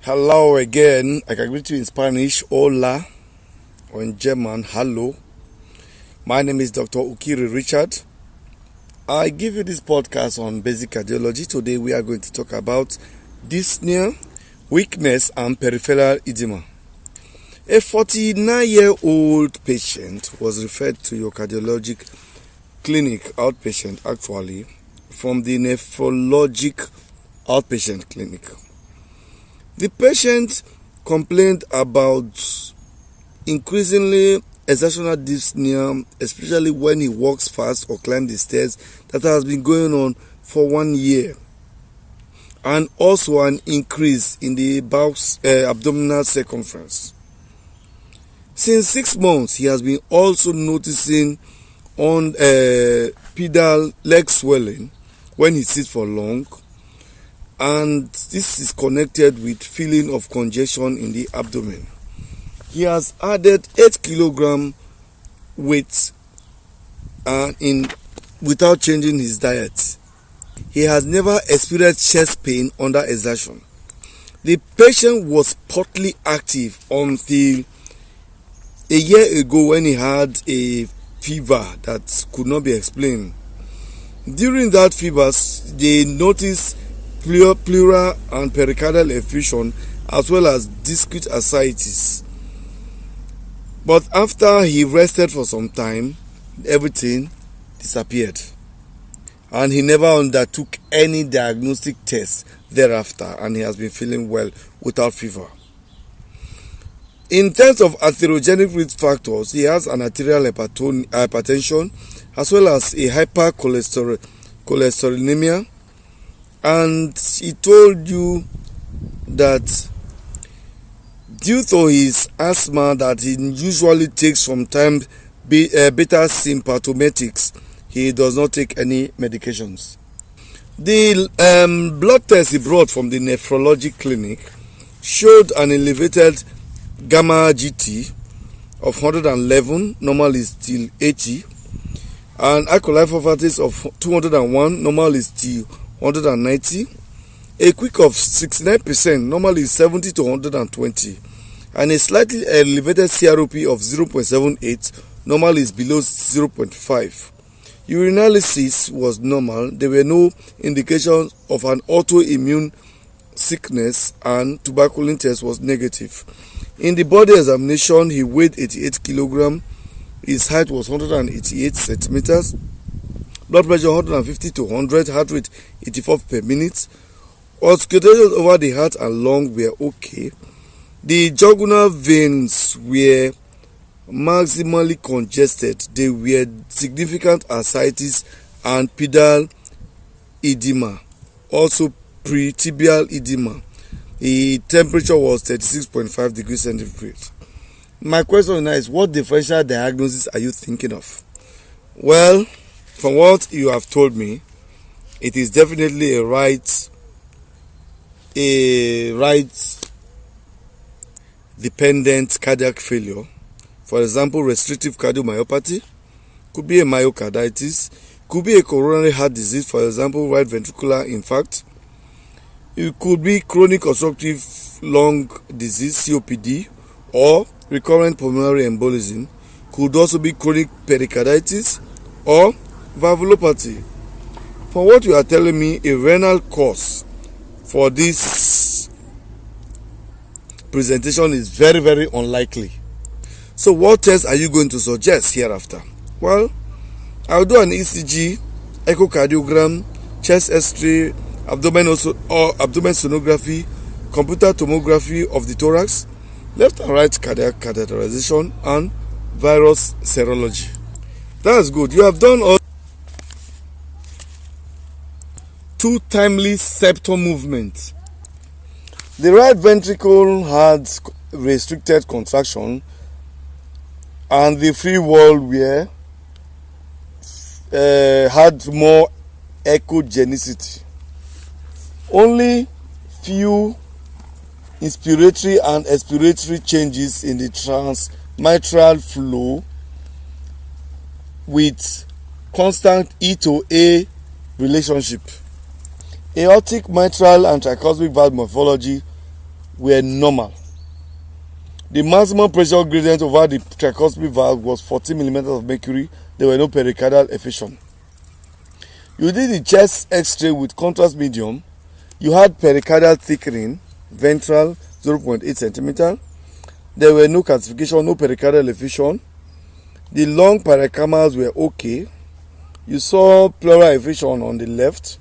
Hello again. I can greet you in Spanish, hola, or in German, hello. My name is Dr. Ukiri Richard. I give you this podcast on basic cardiology. Today we are going to talk about dyspnoe, weakness, and peripheral edema. A 49-year-old patient was referred to your cardiologic clinic, outpatient actually, from the nephrologic outpatient clinic. The patient complained about increasingly exertional dyspnea, especially when he walks fast or climbs the stairs, that has been going on for 1 year, and also an increase in the abdominal circumference. Since 6 months, he has been also noticing on pedal leg swelling when he sits for long, and this is connected with feeling of congestion in the abdomen. He has added 8 kilogram weight without changing his diet. He has never experienced chest pain under exertion. The patient was partly active until a year ago when he had a fever that could not be explained. During that fever, they noticed pleural and pericardial effusion as well as discrete ascites. But after he rested for some time, everything disappeared, and he never undertook any diagnostic tests thereafter, and he has been feeling well without fever. In terms of atherogenic risk factors, he has an arterial hypertension as well as a hypercholesterolemia, and he told you that due to his asthma that he usually takes sometimes beta symptomatics, he does not take any medications. The blood test he brought from the nephrology clinic showed an elevated gamma GT of 111, normal is still 80, and alkaline of 201, normal is still 190, a quick of 69%, normally 70 to 120, and a slightly elevated CRP of 0.78, normal is below 0.5. Urinalysis was normal. There were no indications of an autoimmune sickness, and tuberculin test was negative. In the body examination, he weighed 88 kilogram. His height was 188 centimeters. Blood pressure 150 to 100, heart rate 84 per minute. Auscultations over the heart and lung were okay. The jugular veins were maximally congested. There were significant ascites and pedal edema, also pretibial edema. The temperature was 36.5 degrees centigrade. My question now is, what differential diagnosis are you thinking of? Well, from what you have told me, it is definitely a right dependent cardiac failure. For example, restrictive cardiomyopathy, could be a myocarditis, could be a coronary heart disease, for example, right ventricular infarct. It could be chronic obstructive lung disease, COPD, or recurrent pulmonary embolism. Could also be chronic pericarditis or valvulopathy. From what you are telling me, a renal cause for this presentation is very, very unlikely. So what tests are you going to suggest hereafter? Well, I'll do an ECG, echocardiogram, chest X-ray, abdomen sonography, computer tomography of the thorax, left and right cardiac catheterization, and virus serology. That's good. You have done all 2 timely septum movements. The right ventricle had restricted contraction, and the free wall had more echogenicity. Only few inspiratory and expiratory changes in the transmitral flow with constant E to A relationship. Aortic, mitral, and tricuspid valve morphology were normal. The maximum pressure gradient over the tricuspid valve was 14 millimeters of mercury. There were no pericardial effusion. You did the chest x-ray with contrast medium. You had pericardial thickening, ventral 0.8 centimeter. There were no calcification, no pericardial effusion. The lung paracamas were okay. You saw pleural effusion on the left,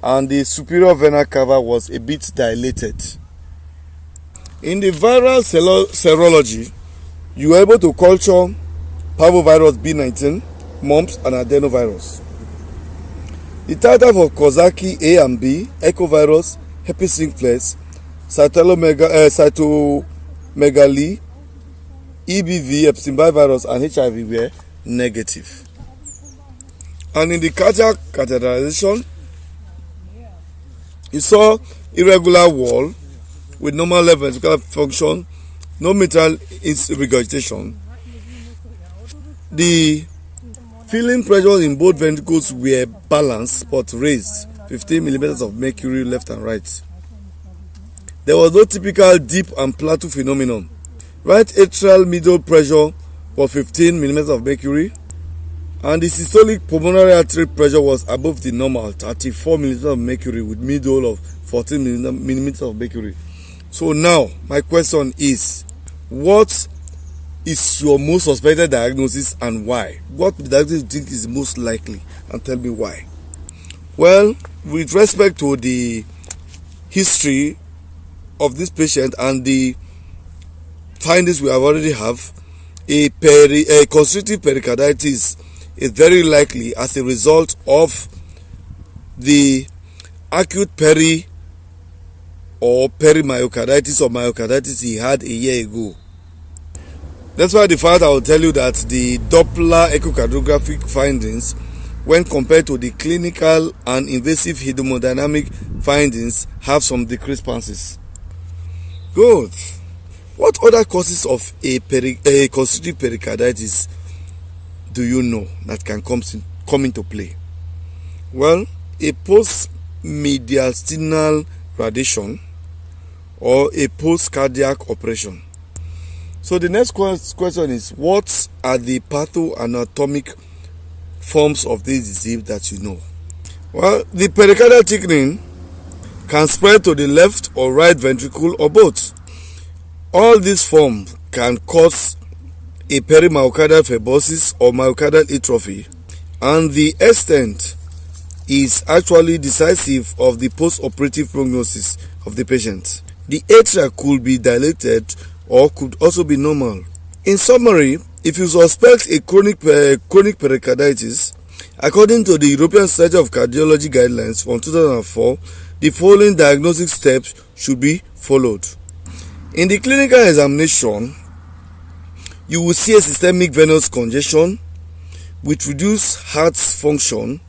and the superior vena cava was a bit dilated. In the viral serology, you were able to culture parvovirus B19, mumps, and adenovirus. The titer for Coxsackie A and B, echovirus, herpes simplex, cytomegalomegaly, EBV, Epstein-Barr virus, and HIV were negative. And in the cardiac catheterization, you saw irregular wall with normal left ventricular function, no mitral regurgitation. The filling pressure in both ventricles were balanced but raised, 15 millimeters of mercury left and right. There was no typical dip and plateau phenomenon. Right atrial middle pressure was 15 millimeters of mercury, and the systolic pulmonary artery pressure was above the normal, 34 millimeters of mercury with middle of 14 millimeters of mercury. So now, my question is, what is your most suspected diagnosis and why? What diagnosis do you think is most likely, and tell me why? Well, with respect to the history of this patient and the findings we have already have, a constrictive pericarditis is very likely as a result of the acute perimyocarditis or myocarditis he had a year ago. That's why the fact I will tell you that the Doppler echocardiographic findings, when compared to the clinical and invasive hemodynamic findings, have some discrepancies. Good. What other causes of a constrictive pericarditis do you know that can come into play? Well, a post-mediastinal radiation or a post-cardiac operation. So the next question is, what are the pathoanatomic forms of this disease that you know? Well, the pericardial thickening can spread to the left or right ventricle or both. All these forms can cause a perimyocardial fibrosis or myocardial atrophy, and the extent is actually decisive of the post-operative prognosis of the patient. The atria could be dilated or could also be normal. In summary, if you suspect a chronic pericarditis, according to the European Society of Cardiology guidelines from 2004, the following diagnostic steps should be followed. In the clinical examination, you will see a systemic venous congestion with reduced heart function,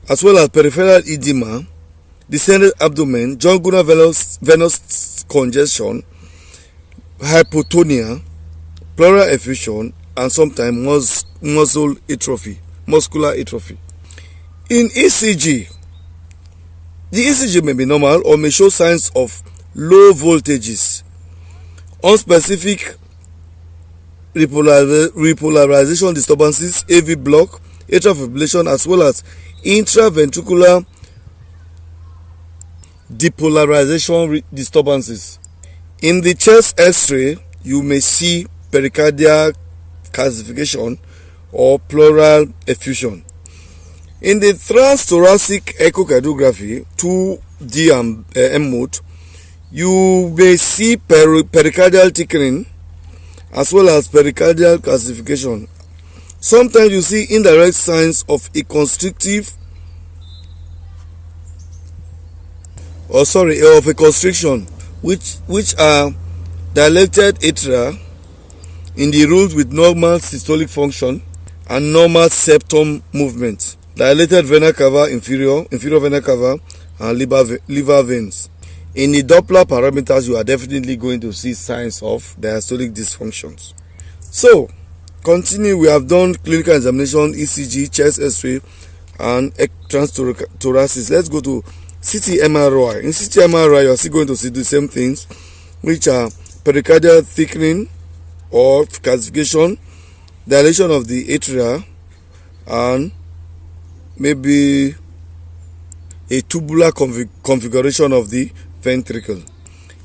as well as peripheral edema, descended abdomen, jugular venous congestion, hypotonia, pleural effusion, and sometimes muscular atrophy. In ECG, the ECG may be normal or may show signs of low voltages, unspecific repolarization disturbances, AV block, atrial fibrillation, as well as intraventricular depolarization disturbances. In the chest X-ray, you may see pericardial calcification or pleural effusion. In the transthoracic echocardiography, 2D and M mode, you may see pericardial thickening as well as pericardial calcification. Sometimes you see indirect signs of a constriction, which are dilated atria in the roots with normal systolic function and normal septum movement, dilated vena cava inferior vena cava, and liver veins. In the Doppler parameters, you are definitely going to see signs of diastolic dysfunctions. So, continue. We have done clinical examination, ECG, chest X-ray, and transthoracic. Let's go to CT MRI. In CT MRI, you are still going to see the same things, which are pericardial thickening or calcification, dilation of the atria, and maybe a tubular configuration of the ventricle.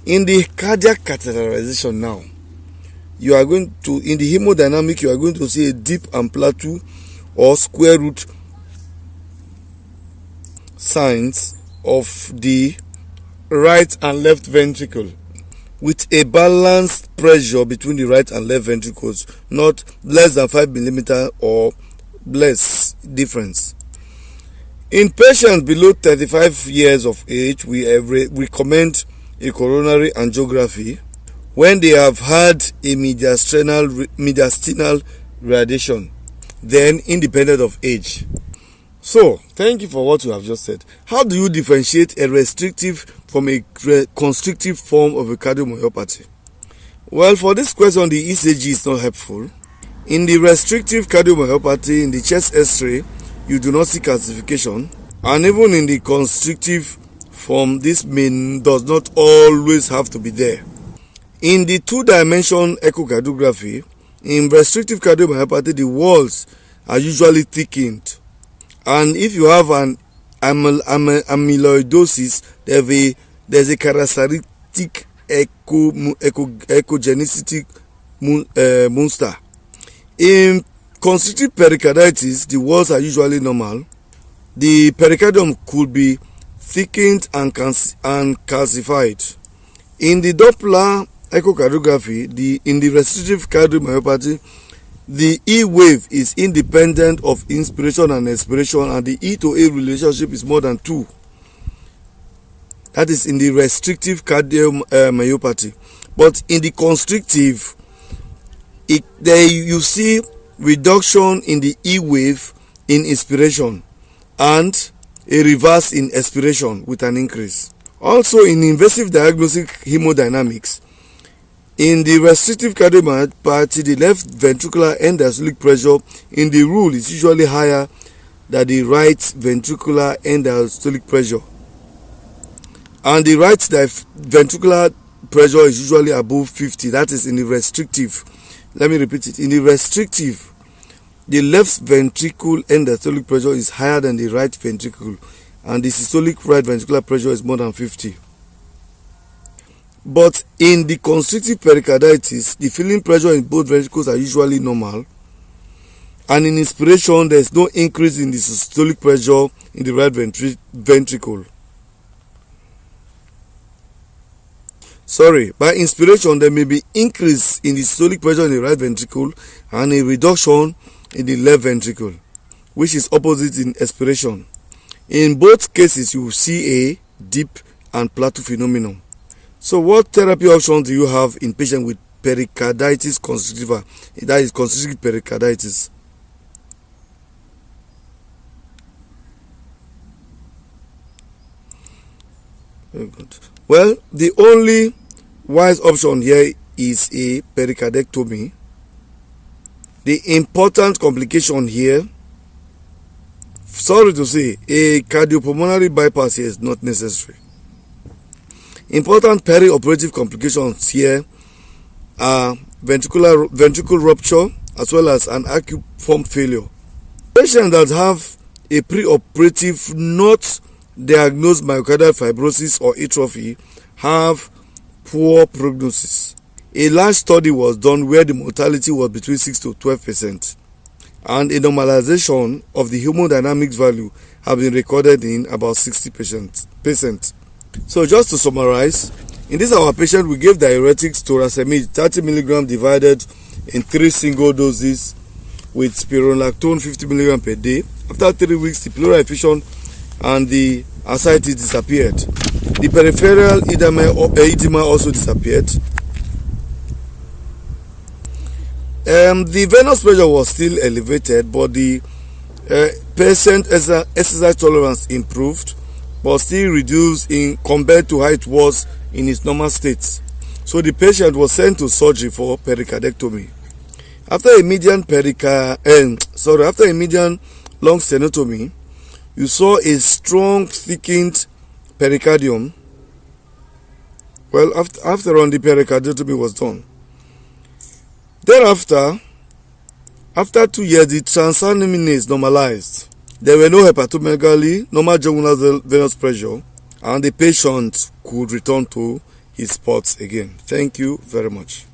In the cardiac catheterization now, you are going to, in the hemodynamic, you are going to see a deep and plateau or square root signs of the right and left ventricle, with a balanced pressure between the right and left ventricles, not less than 5 millimeter or less difference. In patients below 35 years of age, we recommend a coronary angiography when they have had a mediastinal radiation, then independent of age. So, thank you for what you have just said. How do you differentiate a restrictive from a constrictive form of a cardiomyopathy? Well, for this question, the ECG is not helpful. In the restrictive cardiomyopathy, in the chest X-ray, you do not see calcification. And even in the constrictive form, this does not always have to be there. In the two-dimension echocardiography, in restrictive cardiomyopathy, the walls are usually thickened. And if you have an amyloidosis, there's a characteristic echogenicity monster. In constrictive pericarditis, the walls are usually normal. The pericardium could be thickened and calcified. In the Doppler echocardiography, in the restrictive cardiomyopathy, the E wave is independent of inspiration and expiration, and the E to A relationship is more than 2. That is in the restrictive cardiomyopathy. But in the constrictive, you see reduction in the E wave in inspiration and a reverse in expiration with an increase. Also, in invasive diagnostic hemodynamics, in the restrictive cardiomyopathy, the left ventricular end diastolic pressure in the rule is usually higher than the right ventricular end diastolic pressure. And the right ventricular pressure is usually above 50. That is in the restrictive. Let me repeat it. In the restrictive, the left ventricle end diastolic pressure is higher than the right ventricle, and the systolic right ventricular pressure is more than 50. But in the constrictive pericarditis, the filling pressure in both ventricles are usually normal, and in inspiration, there is no increase in the systolic pressure in the right ventricle. By inspiration, there may be increase in the systolic pressure in the right ventricle and a reduction in the left ventricle, which is opposite in expiration. In both cases, you will see a dip and plateau phenomenon. So what therapy options do you have in patients with pericarditis constrictiva, that is constrictive pericarditis? Very good. Well, the only wise option here is a pericardectomy. The important complication here, sorry to say, a cardiopulmonary bypass here is not necessary. Important perioperative complications here are ventricle rupture as well as an acute pump failure. Patients that have a preoperative not diagnosed myocardial fibrosis or atrophy have poor prognosis. A large study was done where the mortality was between 6 to 12%, and a normalization of the hemodynamics value have been recorded in about 60%. So just to summarize, in this our patient, we gave diuretics toracemide 30 mg divided in 3 single doses with spironolactone 50 mg per day. After 3 weeks, the pleural effusion and the ascites disappeared. The peripheral edema also disappeared. The venous pressure was still elevated, but the patient exercise tolerance improved, but still reduced in compared to how it was in its normal state. So the patient was sent to surgery for pericardectomy. After a median lung stenotomy, you saw a strong thickened pericardium. Well, after on, the pericardiotomy was done. Thereafter, after 2 years, the transaminase normalized. There were no hepatomegaly, normal jugular venous pressure, and the patient could return to his sports again. Thank you very much.